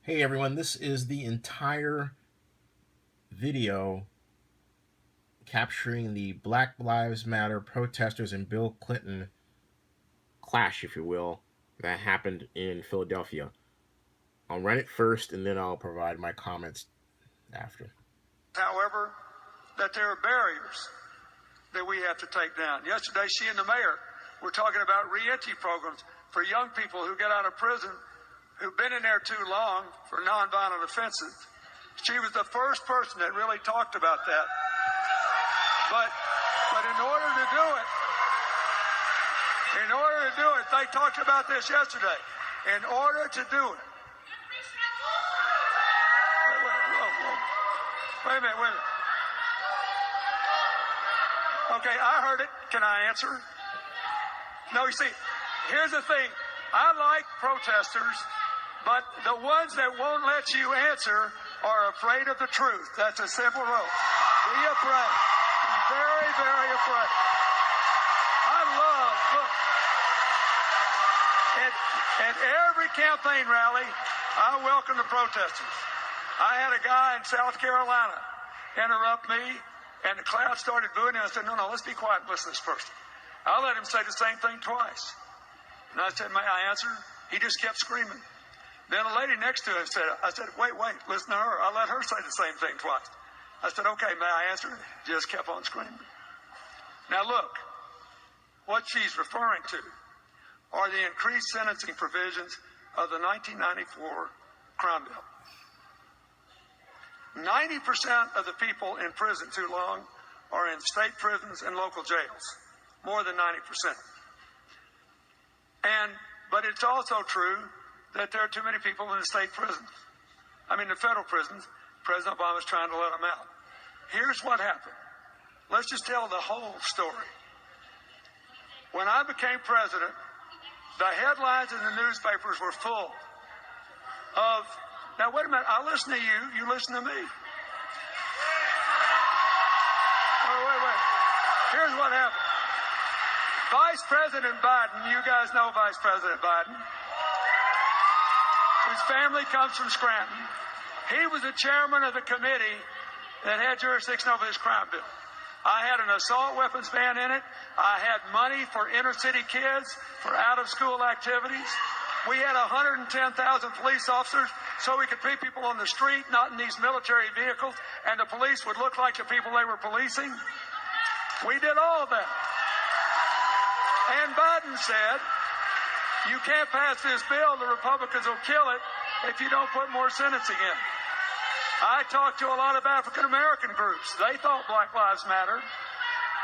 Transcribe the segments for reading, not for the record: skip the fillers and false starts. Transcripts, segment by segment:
Hey everyone, this is the entire video capturing the Black Lives Matter protesters and Bill Clinton clash, if you will, that happened in Philadelphia. I'll run it first and then I'll provide my comments after. However, that there are barriers that we have to take down. Yesterday, she and the mayor were talking about re-entry programs for young people who get out of prison who've been in there too long for nonviolent offenses. She was the first person that really talked about that. But in order to do it, they talked about this yesterday. In order to do it. Wait a minute. Okay, I heard it. Can I answer? No, you see, here's the thing. I like protesters, but the ones that won't let you answer are afraid of the truth. That's a simple rule. Be afraid. Be very, very afraid. Look, at every campaign rally, I welcome the protesters. I had a guy in South Carolina interrupt me, and the crowd started booing, and I said, no, let's be quiet and listen to this person. I let him say the same thing twice. And I said, may I answer? He just kept screaming. Then a lady next to him said, I said, wait, listen to her. I let her say the same thing twice. I said, okay, may I answer? Just kept on screaming. Now look, what she's referring to are the increased sentencing provisions of the 1994 crime bill. 90% of the people in prison too long are in state prisons and local jails. More than 90%. But it's also true that there are too many people in the state prisons. The federal prisons. President Obama's trying to let them out. Here's what happened. Let's just tell the whole story. When I became president, the headlines in the newspapers were full of, now wait a minute, I listen to you, you listen to me. Wait. Here's what happened. Vice President Biden, you guys know Vice President Biden. His family comes from Scranton. He was the chairman of the committee that had jurisdiction over this crime bill. I had an assault weapons ban in it. I had money for inner city kids for out-of-school activities. We had 110,000 police officers so we could put people on the street, not in these military vehicles, and the police would look like the people they were policing. We did all of that. And Biden said, you can't pass this bill, the Republicans will kill it if you don't put more sentencing in. I talked to a lot of African American groups. They thought Black Lives Matter.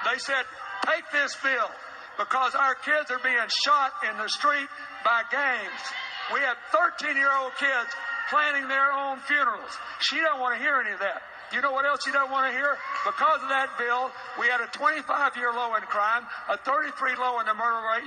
They said, take this bill because our kids are being shot in the street by gangs. We had 13-year-old kids planning their own funerals. She don't want to hear any of that. You know what else she doesn't want to hear? Because of that bill, we had a 25-year low in crime, a 33 low in the murder rate,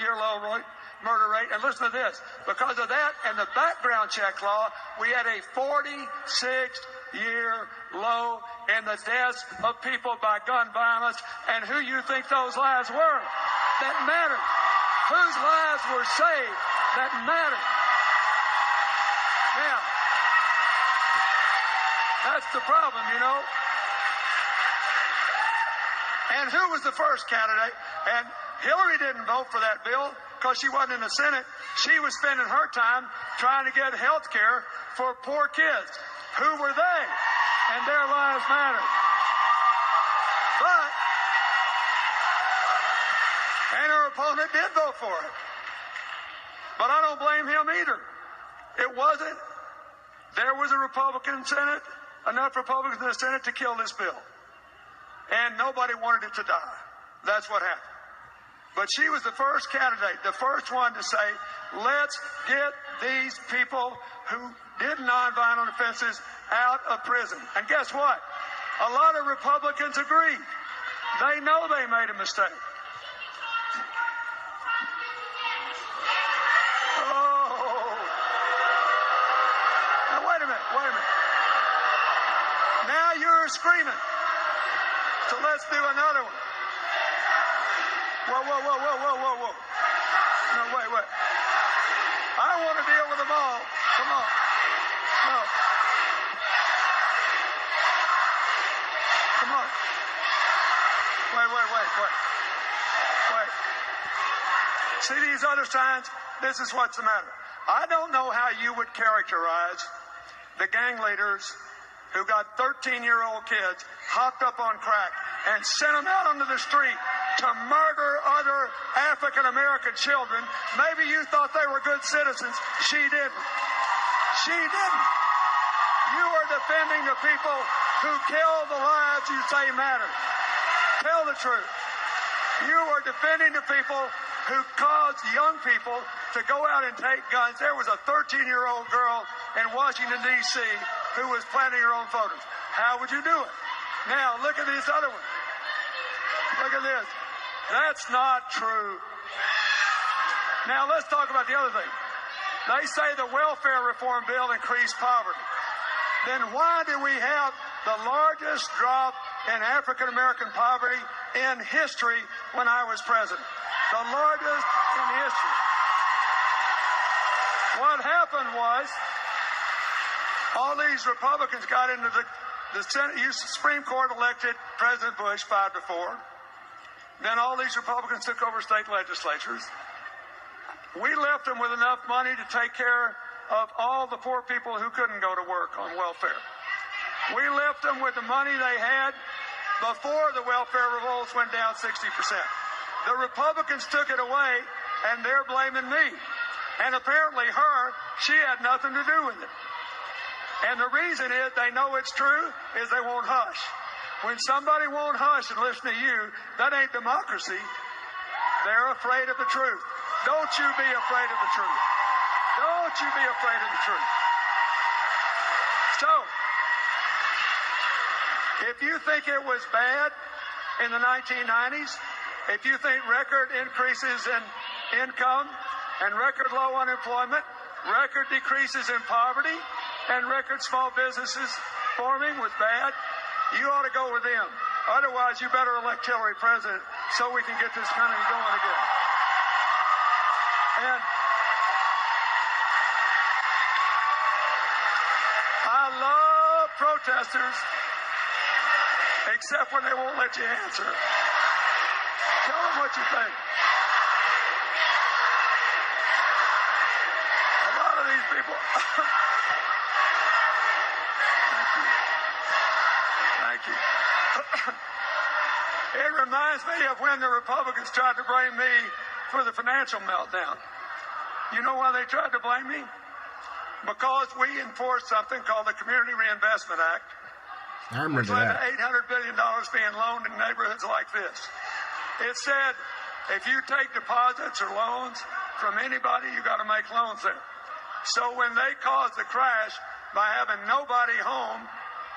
and listen to this. Because of that and the background check law, we had a 46-year low in the deaths of people by gun violence. And who you think those lives were? That mattered. Whose lives were saved? That mattered. Now, that's the problem, you know. And who was the first candidate? And Hillary didn't vote for that bill because she wasn't in the Senate. She was spending her time trying to get health care for poor kids. Who were they? And their lives mattered. And her opponent did vote for it. But I don't blame him either. It wasn't. There was a Republican Senate, enough Republicans in the Senate to kill this bill. And nobody wanted it to die. That's what happened. But she was the first candidate, the first one to say, let's get these people who did nonviolent offenses out of prison. And guess what? A lot of Republicans agreed. They know they made a mistake. Wait a minute. Now you're screaming. So let's do another one. Whoa. No, wait. I want to deal with them all. Come on. No. See these other signs? This is what's the matter. I don't know how you would characterize the gang leaders who got 13-year-old kids hopped up on crack and sent them out onto the street to murder other African-American children. Maybe you thought they were good citizens. She didn't. She didn't. You are defending the people who kill the lives you say matter. Tell the truth. You are defending the people who caused young people to go out and take guns. There was a 13-year-old girl in Washington, D.C. who was planting her own photos. How would you do it? Now, look at this other one. Look at this. That's not true. Now, let's talk about the other thing. They say the welfare reform bill increased poverty. Then why do we have the largest drop in African-American poverty in history when I was president? The largest in history. What happened was all these Republicans got into the Senate. Supreme Court elected President Bush 5-4. Then all these Republicans took over state legislatures. We left them with enough money to take care of all the poor people who couldn't go to work on welfare. We left them with the money they had before the welfare rolls went down 60%. The Republicans took it away, and they're blaming me. And apparently she had nothing to do with it. And the reason is they know it's true is they won't hush. When somebody won't hush and listen to you, that ain't democracy. They're afraid of the truth. Don't you be afraid of the truth. Don't you be afraid of the truth. So, if you think it was bad in the 1990s, if you think record increases in income and record low unemployment, record decreases in poverty, and record small businesses forming was bad, you ought to go with them. Otherwise, you better elect Hillary president so we can get this country going again. And I love protesters, except when they won't let you answer. Tell them what you think. A lot of these people. Thank you. It reminds me of when the Republicans tried to blame me for the financial meltdown. You know why they tried to blame me? Because we enforced something called the Community Reinvestment Act. I remember which led that. to $800 billion being loaned in neighborhoods like this. It said, if you take deposits or loans from anybody, you got to make loans there. So when they caused the crash by having nobody home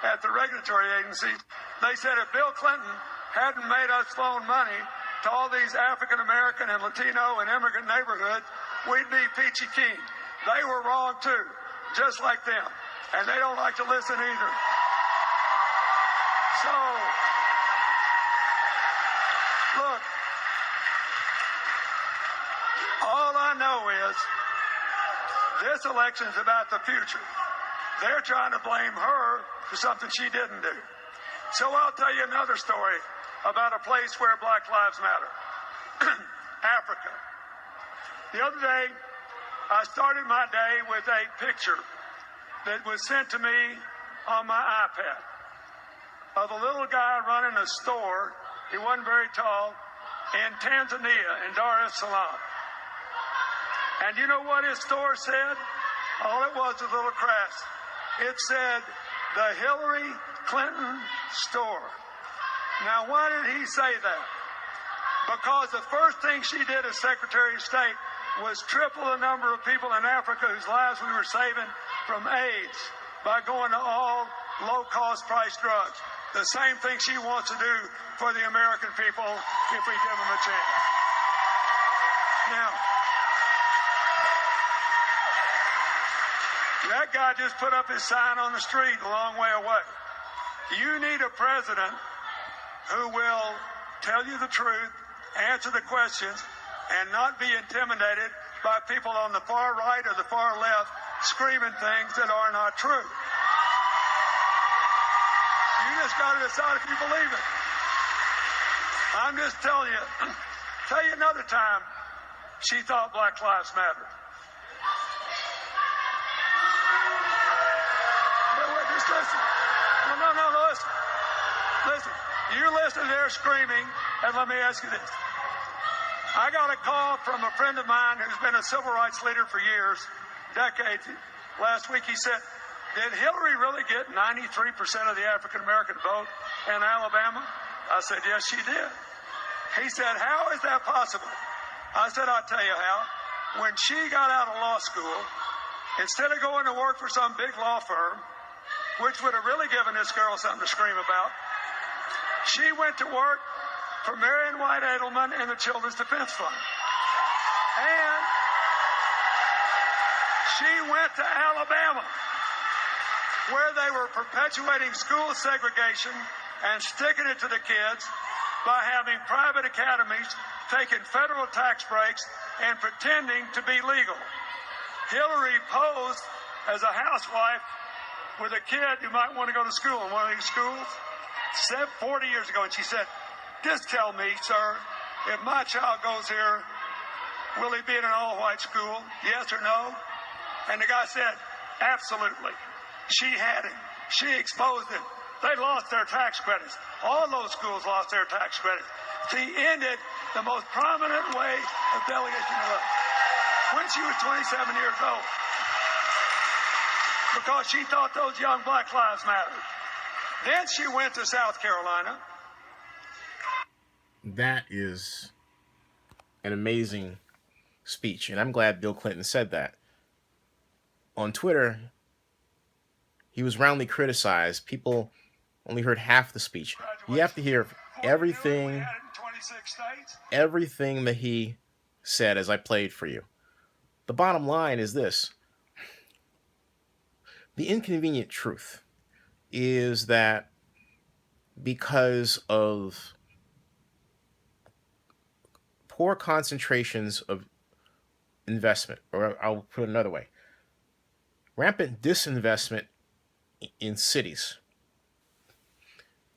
at the regulatory agencies, they said if Bill Clinton hadn't made us loan money to all these African American and Latino and immigrant neighborhoods, we'd be peachy keen. They were wrong too, just like them. And they don't like to listen either. So, look, all I know is this election's about the future. They're trying to blame her for something she didn't do. So I'll tell you another story about a place where Black Lives Matter. Africa. The other day, I started my day with a picture that was sent to me on my iPad of a little guy running a store, he wasn't very tall, in Tanzania, in Dar es Salaam. And you know what his store said? All it was a little crass. It said, the Hillary Clinton store. Now, why did he say that? Because the first thing she did as Secretary of State was triple the number of people in Africa whose lives we were saving from AIDS by going to all low-cost price drugs. The same thing she wants to do for the American people if we give them a chance. Now, that guy just put up his sign on the street a long way away. You need a president who will tell you the truth, answer the questions, and not be intimidated by people on the far right or the far left screaming things that are not true. You just got to decide if you believe it. I'm just telling you. Tell you another time, She thought Black Lives Mattered. Just listen. No, listen. Listen. You listen to their screaming, and let me ask you this. I got a call from a friend of mine who's been a civil rights leader for years, decades. Last week he said, did Hillary really get 93% of the African-American vote in Alabama? I said, yes, she did. He said, how is that possible? I said, I'll tell you how. When she got out of law school, instead of going to work for some big law firm, which would have really given this girl something to scream about, she went to work for Marion White Edelman and the Children's Defense Fund. And she went to Alabama, where they were perpetuating school segregation and sticking it to the kids by having private academies, taking federal tax breaks, and pretending to be legal. Hillary posed as a housewife with a kid who might want to go to school in one of these schools 40 years ago, and she said, just tell me, sir, if my child goes here, will he be in an all-white school, yes or no? And the guy said, absolutely. She had him. She exposed him. They lost their tax credits. All those schools lost their tax credits. She ended the most prominent way of delegation of vote when she was 27 years old, because she thought those young black lives mattered. Then she went to South Carolina. That is an amazing speech, and I'm glad Bill Clinton said that. On Twitter, he was roundly criticized. People only heard half the speech. You have to hear everything that he said as I played for you. The bottom line is this. The inconvenient truth is that because of poor concentrations of investment, or I'll put it another way, rampant disinvestment in cities,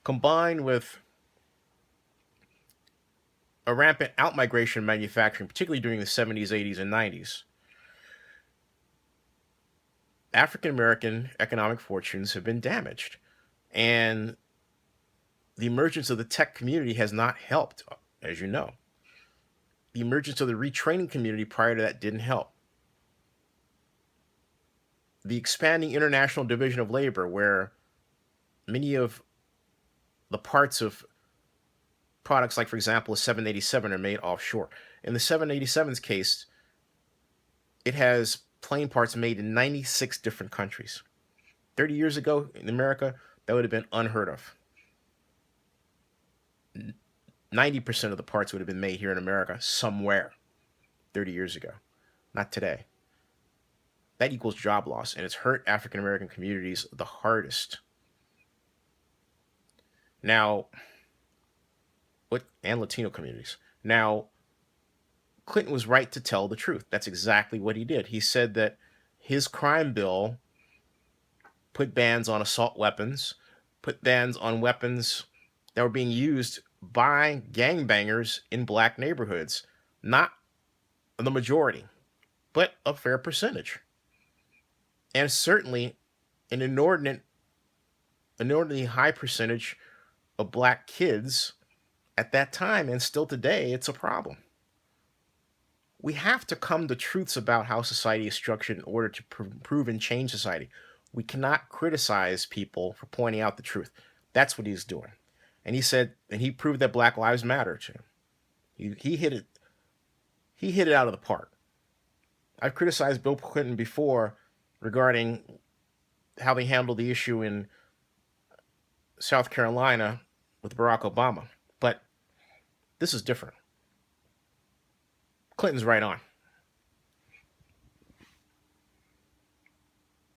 combined with a rampant outmigration manufacturing, particularly during the 70s, 80s, and 90s, African American economic fortunes have been damaged. And the emergence of the tech community has not helped, as you know. The emergence of the retraining community prior to that didn't help. The expanding international division of labor, where many of the parts of products, like, for example, a 787, are made offshore. In the 787's case, it has plane parts made in 96 different countries. 30 years ago in America, that would have been unheard of. 90% of the parts would have been made here in America somewhere 30 years ago, not today. That equals job loss, and it's hurt African American communities the hardest. Now, and Latino communities. Now, Clinton was right to tell the truth. That's exactly what he did. He said that his crime bill put bans on assault weapons, put bans on weapons that were being used by gangbangers in black neighborhoods. Not the majority, but a fair percentage. And certainly an inordinately high percentage of black kids at that time, and still today, it's a problem. We have to come to truths about how society is structured in order to improve and change society. We cannot criticize people for pointing out the truth. That's what he's doing. And he said, and he proved that Black Lives Matter to him. He hit it. He hit it out of the park. I've criticized Bill Clinton before regarding how they handled the issue in South Carolina with Barack Obama. But this is different. Clinton's right on.